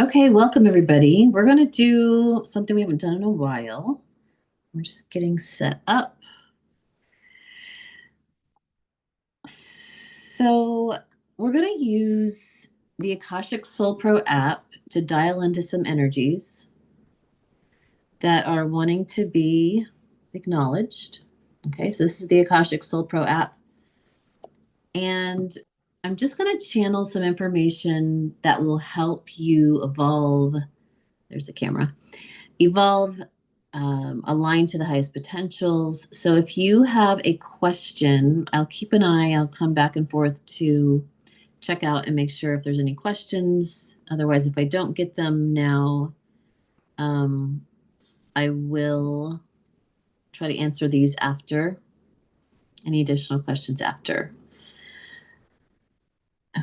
Okay, welcome everybody. We're going to do something we haven't done in a while. We're just getting set up. So, we're going to use the AKASHIC Soul Pro app to dial into some energies that are wanting to be acknowledged. Okay, so this is the AKASHIC Soul Pro app. And I'm just going to channel some information that will help you evolve. There's the camera. Evolve, align to the highest potentials. So if you have a question, I'll keep an eye. I'll come back and forth to check out and make sure if there's any questions. Otherwise, if I don't get them now, um, I will try to answer these after. Any additional questions after?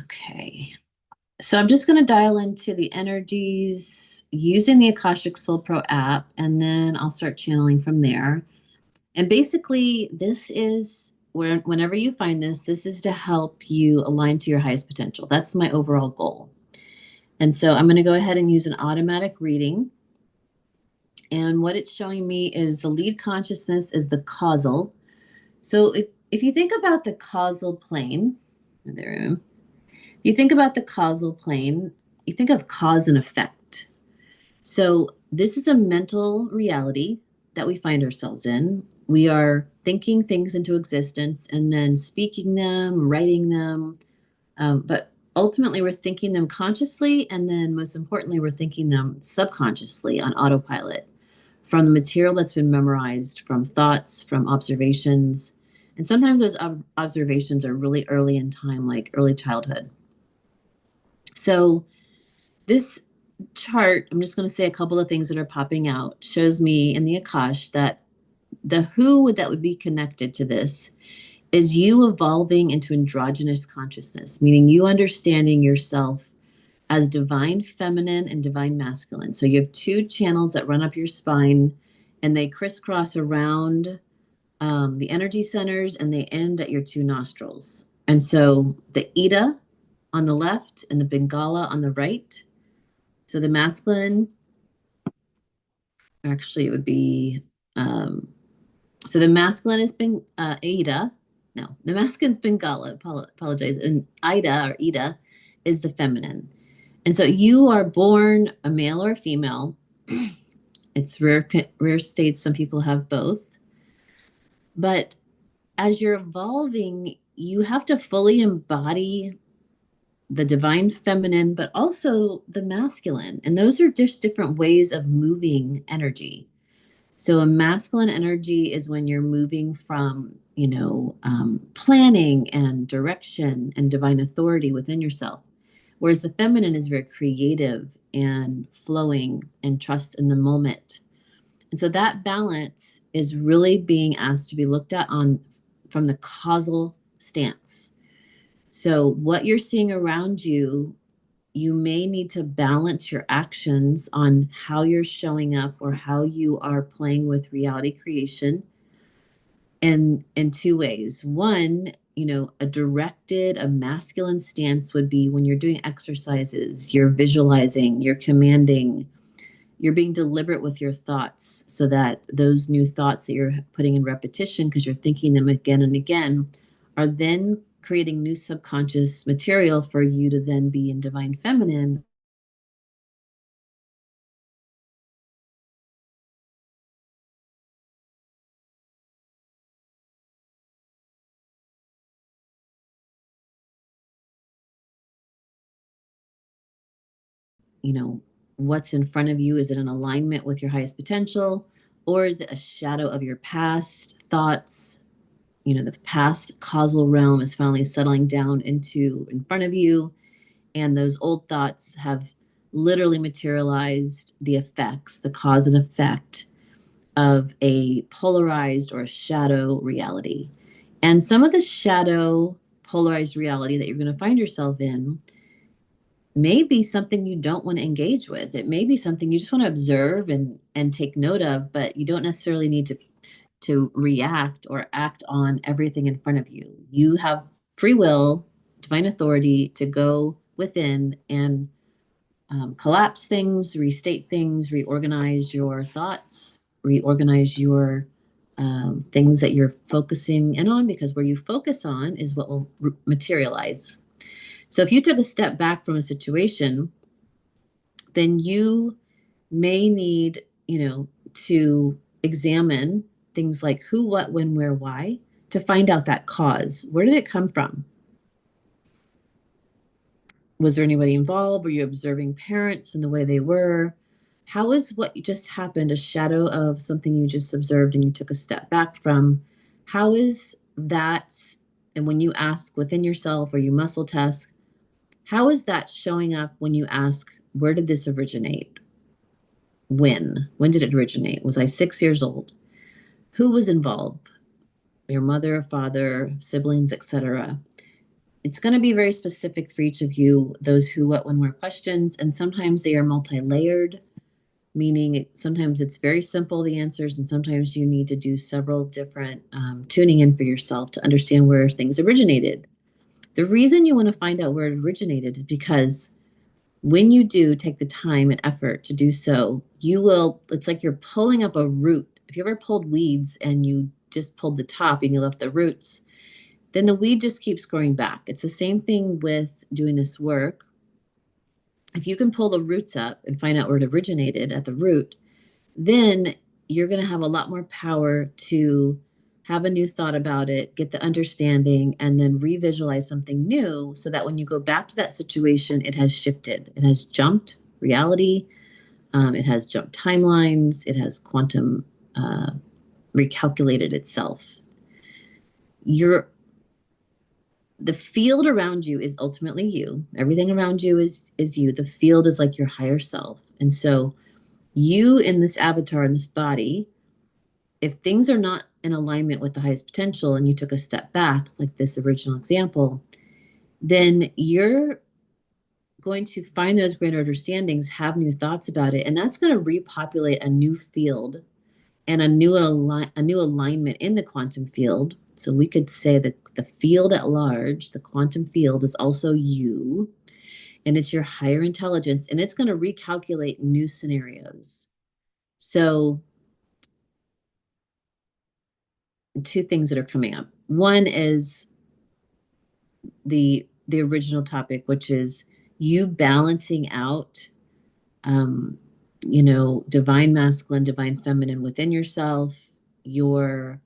Okay. So I'm just going to dial into the energies using the Akashic Soul Pro app, and then I'll start channeling from there. And basically, this is whenever you find this is to help you align to your highest potential. That's my overall goal. And so I'm going to go ahead and use an automatic reading. And what it's showing me is the lead consciousness is the causal. So if you think about the causal plane, there, if you think about the causal plane, you think of cause and effect. So this is a mental reality that we find ourselves in. We are thinking things into existence and then speaking them, writing them. But ultimately, we're thinking them consciously. And then, most importantly, we're thinking them subconsciously on autopilot from the material that's been memorized, from thoughts, from observations. And sometimes those observations are really early in time, like early childhood. So, this chart, I'm just going to say a couple of things that are popping out, shows me in the Akash that the who that would be connected to this is you evolving into androgynous consciousness, meaning you understanding yourself as divine feminine and divine masculine. So you have two channels that run up your spine and they crisscross around the energy centers and they end at your two nostrils. And so the Ida on the left and the Bengala on the right. So the masculine, actually, it would be, so the masculine has been Ida. No, the masculine's Bengala, apologize. And Ida or Ida is the feminine. And so you are born a male or a female. It's rare states, some people have both. But as you're evolving, you have to fully embody the divine feminine, but also the masculine. And those are just different ways of moving energy. So a masculine energy is when you're moving from, planning and direction and divine authority within yourself. Whereas the feminine is very creative and flowing and trust in the moment. And so that balance is really being asked to be looked at on from the causal stance. So what you're seeing around you, you may need to balance your actions on how you're showing up or how you are playing with reality creation in two ways. One, a masculine stance would be when you're doing exercises, you're visualizing, you're commanding, you're being deliberate with your thoughts so that those new thoughts that you're putting in repetition because you're thinking them again and again are then creating new subconscious material for you to then be in divine feminine. What's in front of you, is it in alignment with your highest potential, or is it a shadow of your past thoughts? The past causal realm is finally settling down into in front of you, and those old thoughts have literally materialized the effects, the cause and effect of a polarized or a shadow reality. And some of the shadow polarized reality that you're going to find yourself in may be something you don't want to engage with. It may be something you just want to observe and take note of, but you don't necessarily need to react or act on everything in front of you. You have free will, divine authority to go within and collapse things, restate things, reorganize your thoughts, reorganize your things that you're focusing in on, because where you focus on is what will materialize. So if you took a step back from a situation, then you may need, to examine things like who, what, when, where, why, to find out that cause. Where did it come from? Was there anybody involved? Were you observing parents and the way they were? How is what just happened a shadow of something you just observed and you took a step back from? How is that? And when you ask within yourself or you muscle test, how is that showing up when you ask, where did this originate? When? When did it originate? Was I 6 years old? Who was involved? Your mother, father, siblings, etc. It's going to be very specific for each of you, those who, what, when, where questions, and sometimes they are multi-layered, meaning sometimes it's very simple, the answers, and sometimes you need to do several different tuning in for yourself to understand where things originated. The reason you want to find out where it originated is because when you do take the time and effort to do so, it's like you're pulling up a root. If you ever pulled weeds and you just pulled the top and you left the roots, then the weed just keeps growing back. It's the same thing with doing this work. If you can pull the roots up and find out where it originated at the root, then you're going to have a lot more power to have a new thought about it, get the understanding, and then revisualize something new so that when you go back to that situation, it has shifted. It has jumped reality. It has jumped timelines. It has quantum recalculated itself. The field around you is ultimately you. Everything around you is you. The field is like your higher self. And so you in this avatar, in this body, if things are not in alignment with the highest potential and you took a step back, like this original example, then you're going to find those greater understandings, have new thoughts about it, and that's going to repopulate a new field and a new alignment in the quantum field. So we could say that the field at large, the quantum field, is also you, and it's your higher intelligence, and it's going to recalculate new scenarios. So two things that are coming up. One is the original topic, which is you balancing out divine masculine, divine feminine within yourself, your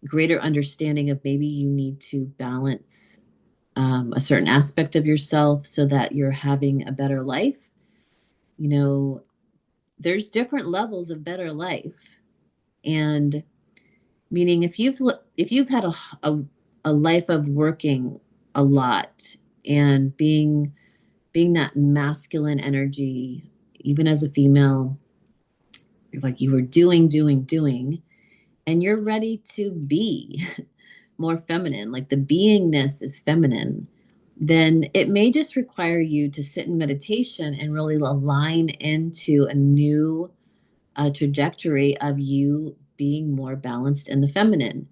greater understanding of maybe you need to balance a certain aspect of yourself so that you're having a better life. There's different levels of better life, and meaning if you've had a life of working a lot and being that masculine energy, even as a female, you're like you were doing, and you're ready to be more feminine, like the beingness is feminine, then it may just require you to sit in meditation and really align into a new trajectory of you being more balanced in the feminine.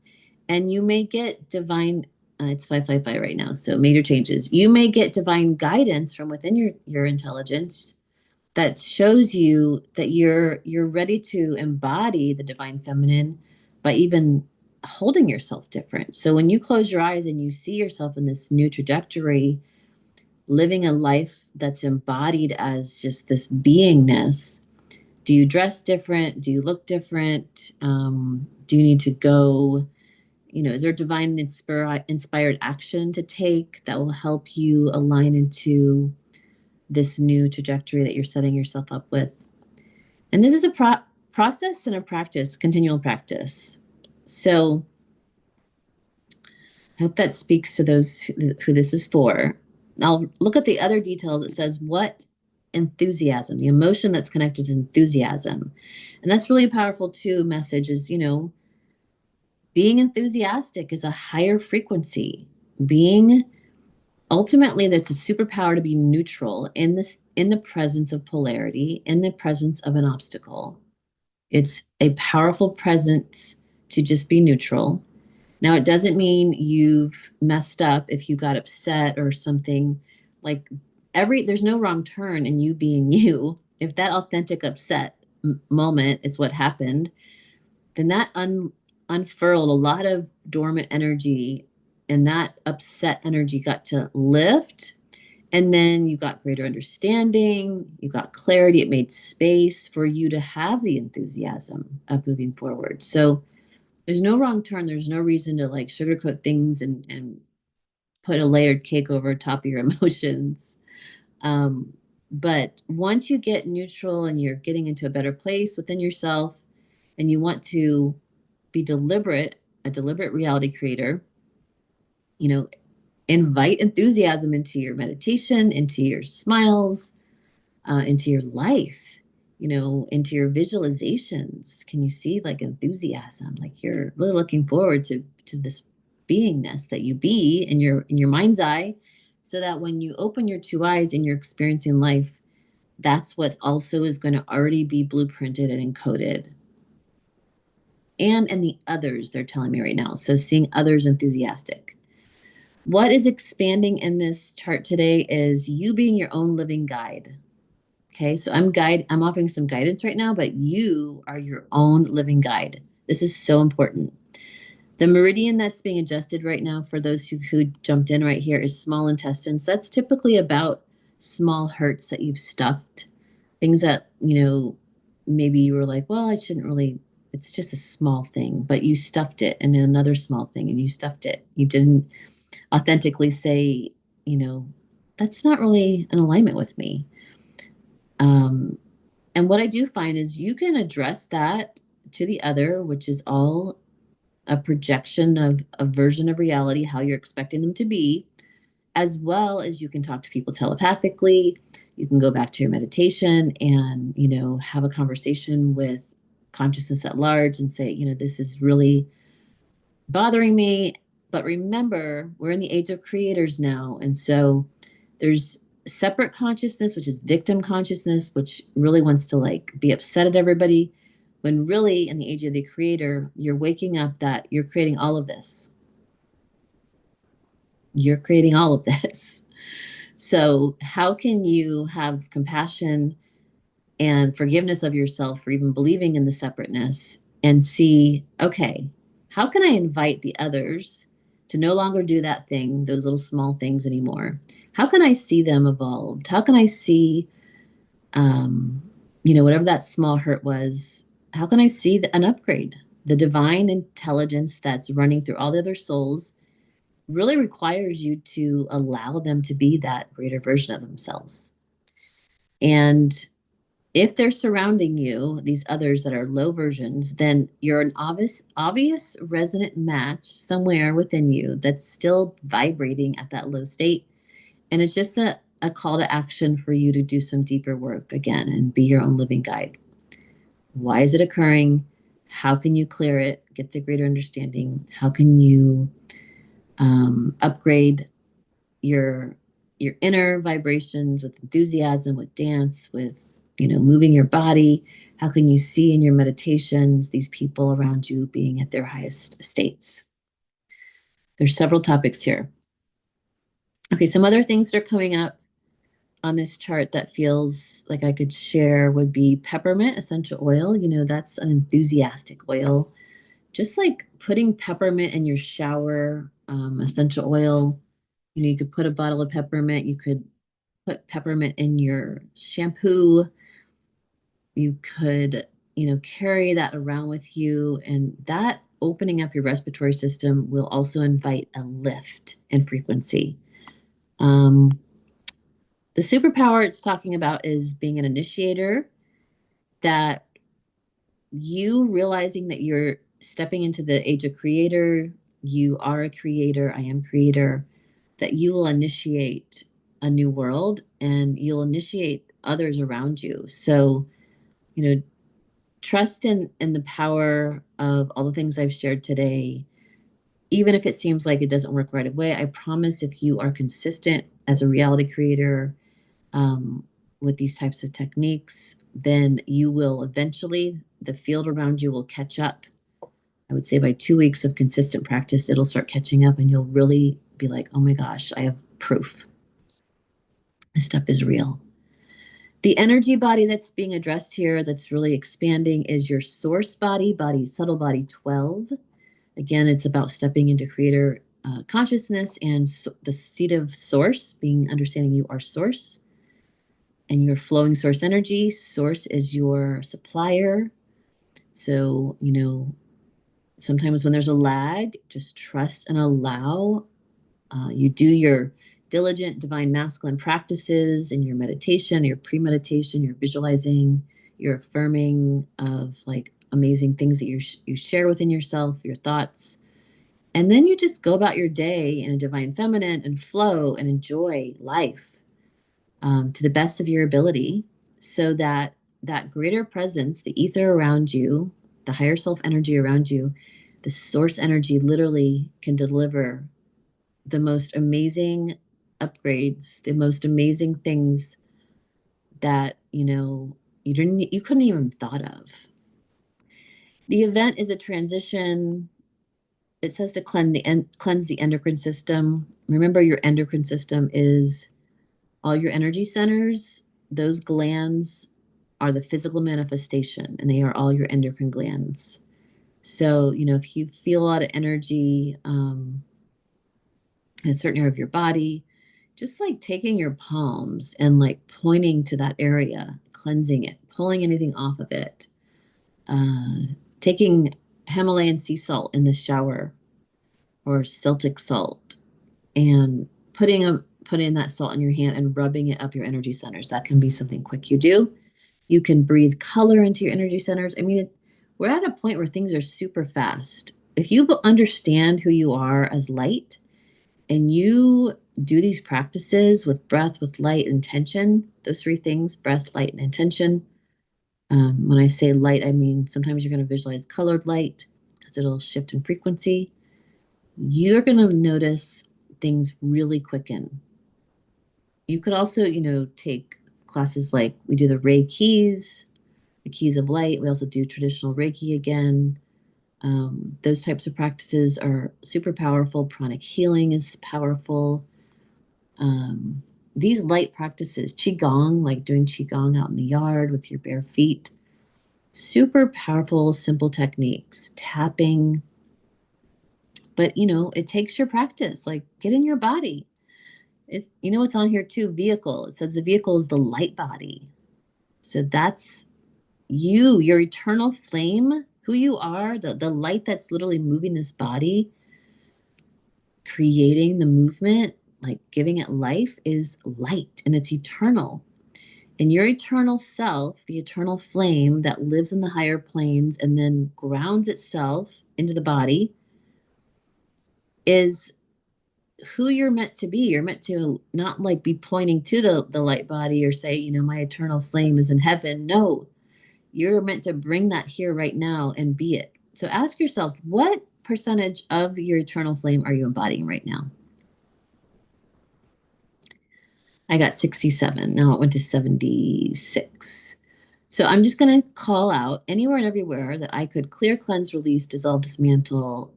And you may get divine, it's 555 right now, so major changes. You may get divine guidance from within your intelligence that shows you that you're ready to embody the divine feminine by even holding yourself different. So when you close your eyes and you see yourself in this new trajectory, living a life that's embodied as just this beingness, do you dress different? Do you look different? Do you need to go, is there divine inspired action to take that will help you align into this new trajectory that you're setting yourself up with? And this is a process and a practice, continual practice. So I hope that speaks to those who this is for. I'll look at the other details. It says what enthusiasm, the emotion that's connected to enthusiasm. And that's really a powerful too message is, being enthusiastic is a higher frequency. Being ultimately that's a superpower to be neutral in the presence of polarity, in the presence of an obstacle. It's a powerful presence to just be neutral. Now, it doesn't mean you've messed up if you got upset or something. Like there's no wrong turn in you being you. If that authentic upset moment is what happened, then that unfurled a lot of dormant energy, and that upset energy got to lift. And then you got greater understanding, you got clarity. It made space for you to have the enthusiasm of moving forward. So there's no wrong turn. There's no reason to like sugarcoat things and put a layered cake over top of your emotions. Um, but once you get neutral and you're getting into a better place within yourself, and you want to be a deliberate reality creator, you know, invite enthusiasm into your meditation, into your smiles, into your life, into your visualizations. Can you see like enthusiasm? Like you're really looking forward to this beingness that you be in your mind's eye, so that when you open your two eyes and you're experiencing life, that's what also is going to already be blueprinted and encoded. And the others, they're telling me right now. So seeing others enthusiastic. What is expanding in this chart today is you being your own living guide. Okay, so I'm offering some guidance right now, but you are your own living guide. This is so important. The meridian that's being adjusted right now for those who jumped in right here is small intestines. That's typically about small hurts that you've stuffed, things that, maybe you were like, well, I shouldn't really, it's just a small thing, but you stuffed it and another small thing and you stuffed it. You didn't authentically say, you know, that's not really in alignment with me. And what I do find is you can address that to the other, which is all a projection of a version of reality, how you're expecting them to be, as well as you can talk to people telepathically. You can go back to your meditation and, have a conversation with consciousness at large and say, this is really bothering me. But remember, we're in the age of creators now. And so there's separate consciousness, which is victim consciousness, which really wants to like be upset at everybody. When really in the age of the creator, you're waking up that you're creating all of this. You're creating all of this. So how can you have compassion and forgiveness of yourself for even believing in the separateness and see, okay, how can I invite the others to no longer do that thing, those little small things anymore? How can I see them evolved? How can I see, whatever that small hurt was, how can I see an upgrade? The divine intelligence that's running through all the other souls really requires you to allow them to be that greater version of themselves. And if they're surrounding you, these others that are low versions, then you're an obvious resonant match somewhere within you that's still vibrating at that low state. And it's just a call to action for you to do some deeper work again and be your own living guide. Why is it occurring? How can you clear it? Get the greater understanding? How can you upgrade your inner vibrations with enthusiasm, with dance, with moving your body? How can you see in your meditations these people around you being at their highest states? There's several topics here. Okay, some other things that are coming up on this chart that feels like I could share would be peppermint essential oil. That's an enthusiastic oil. Just like putting peppermint in your shower, essential oil. You could put a bottle of peppermint. You could put peppermint in your shampoo. You could, carry that around with you. And that opening up your respiratory system will also invite a lift in frequency. The superpower it's talking about is being an initiator, that you realizing that you're stepping into the age of creator, you are a creator, I am creator, that you will initiate a new world and you'll initiate others around you. So, trust in the power of all the things I've shared today. Even if it seems like it doesn't work right away, I promise if you are consistent as a reality creator, with these types of techniques, then you will eventually, the field around you will catch up. I would say by 2 weeks of consistent practice, it'll start catching up and you'll really be like, oh my gosh, I have proof. This stuff is real. The energy body that's being addressed here, that's really expanding, is your source body, subtle body 12. Again, it's about stepping into creator consciousness and the seat of source, being understanding you are source and your flowing source energy. Source is your supplier. So, sometimes when there's a lag, just trust and allow. You do your diligent divine masculine practices in your meditation, your premeditation, your visualizing, your affirming of like amazing things that you share within yourself, your thoughts. And then you just go about your day in a divine feminine and flow and enjoy life to the best of your ability, so that that greater presence, the ether around you, the higher self energy around you, the source energy literally can deliver the most amazing upgrades, the most amazing things that, you couldn't even thought of. The event is a transition. It says to cleanse the endocrine system. Remember, your endocrine system is all your energy centers. Those glands are the physical manifestation, and they are all your endocrine glands. So, if you feel a lot of energy in a certain area of your body, just like taking your palms and like pointing to that area, cleansing it, pulling anything off of it, uh, taking Himalayan sea salt in the shower or Celtic salt and putting that salt in your hand and rubbing it up your energy centers. That can be something quick you do. You can breathe color into your energy centers. I mean, we're at a point where things are super fast. If you understand who you are as light and you do these practices with breath, with light, intention, those three things, breath, light, and intention. When I say light, I mean sometimes you're going to visualize colored light because it'll shift in frequency. You're going to notice things really quicken. You could also, take classes like we do the Ray keys, the keys of light. We also do traditional Reiki again. Those types of practices are super powerful. Pranic healing is powerful. These light practices, qigong, like doing qigong out in the yard with your bare feet, super powerful, simple techniques. Tapping, but it takes your practice. Like, get in your body. It's on here too. Vehicle. It says the vehicle is the light body. So that's you, your eternal flame, who you are, the light that's literally moving this body, creating the movement, like giving it life, is light, and it's eternal. And your eternal self, the eternal flame that lives in the higher planes and then grounds itself into the body, is who you're meant to be. You're meant to not like be pointing to the light body or say, my eternal flame is in heaven. No, you're meant to bring that here right now and be it. So ask yourself, what percentage of your eternal flame are you embodying right now? I got 67. Now it went to 76. So I'm just going to call out anywhere and everywhere that I could clear, cleanse, release, dissolve, dismantle,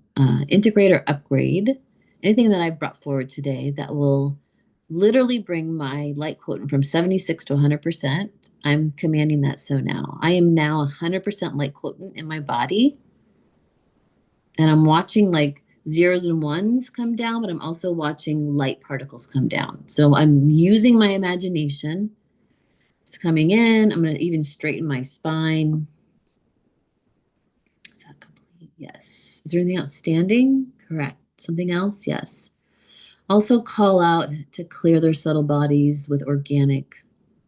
integrate, or upgrade anything that I brought forward today that will literally bring my light quotient from 76 to 100%. I'm commanding that so now. I am now 100% light quotient in my body. And I'm watching like zeros and ones come down, but I'm also watching light particles come down. So I'm using my imagination. It's coming in. I'm going to even straighten my spine. Is that complete? Yes. Is there anything outstanding? Correct. Something else? Yes. Also call out to clear their subtle bodies with organic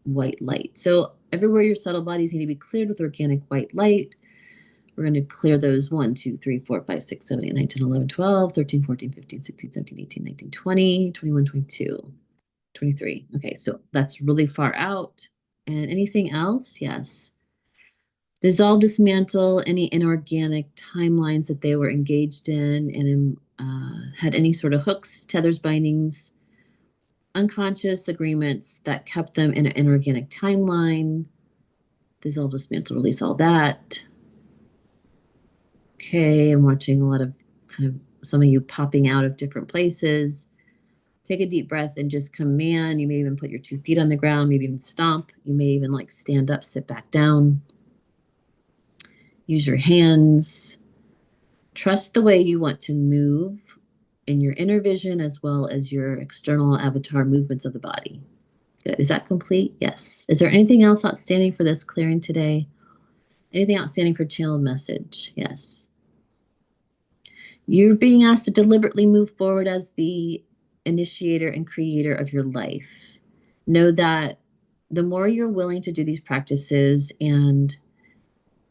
white light. So everywhere your subtle bodies need to be cleared with organic white light. We're going to clear those 1, 2, 3, 4, 5, 6, 7, 8, 9, 10, 11, 12, 13, 14, 15, 16, 17, 18, 19, 20, 21, 22, 23. Okay, so that's really far out. And anything else? Yes. Dissolve, dismantle any inorganic timelines that they were engaged in and had any sort of hooks, tethers, bindings, unconscious agreements that kept them in an inorganic timeline. Dissolve, dismantle, release all that. Okay, I'm watching a lot of kind of some of you popping out of different places. Take a deep breath and just command. You may even put your 2 feet on the ground, maybe even stomp. You may even like stand up, sit back down. Use your hands. Trust the way you want to move in your inner vision as well as your external avatar movements of the body. Good. Is that complete? Yes. Is there anything else outstanding for this clearing today? Anything outstanding for channeled message? Yes. You're being asked to deliberately move forward as the initiator and creator of your life. Know that the more you're willing to do these practices and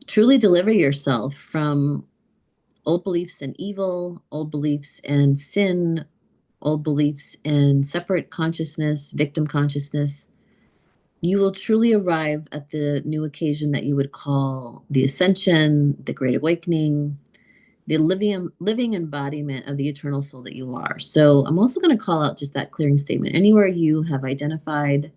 truly deliver yourself from old beliefs in evil, old beliefs in sin, old beliefs in separate consciousness, victim consciousness, you will truly arrive at the new occasion that you would call the ascension, the great awakening, the living embodiment of the eternal soul that you are. So I'm also going to call out just that clearing statement. Anywhere you have identified,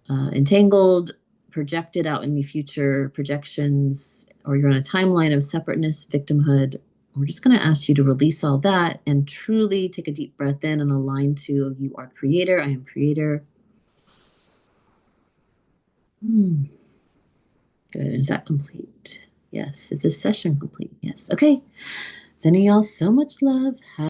entangled, projected out in the future projections, or you're on a timeline of separateness, victimhood, we're just going to ask you to release all that and truly take a deep breath in and align to you are creator, I am creator. Good. Is that complete? Yes. Is this session complete? Yes. Okay. Sending y'all so much love.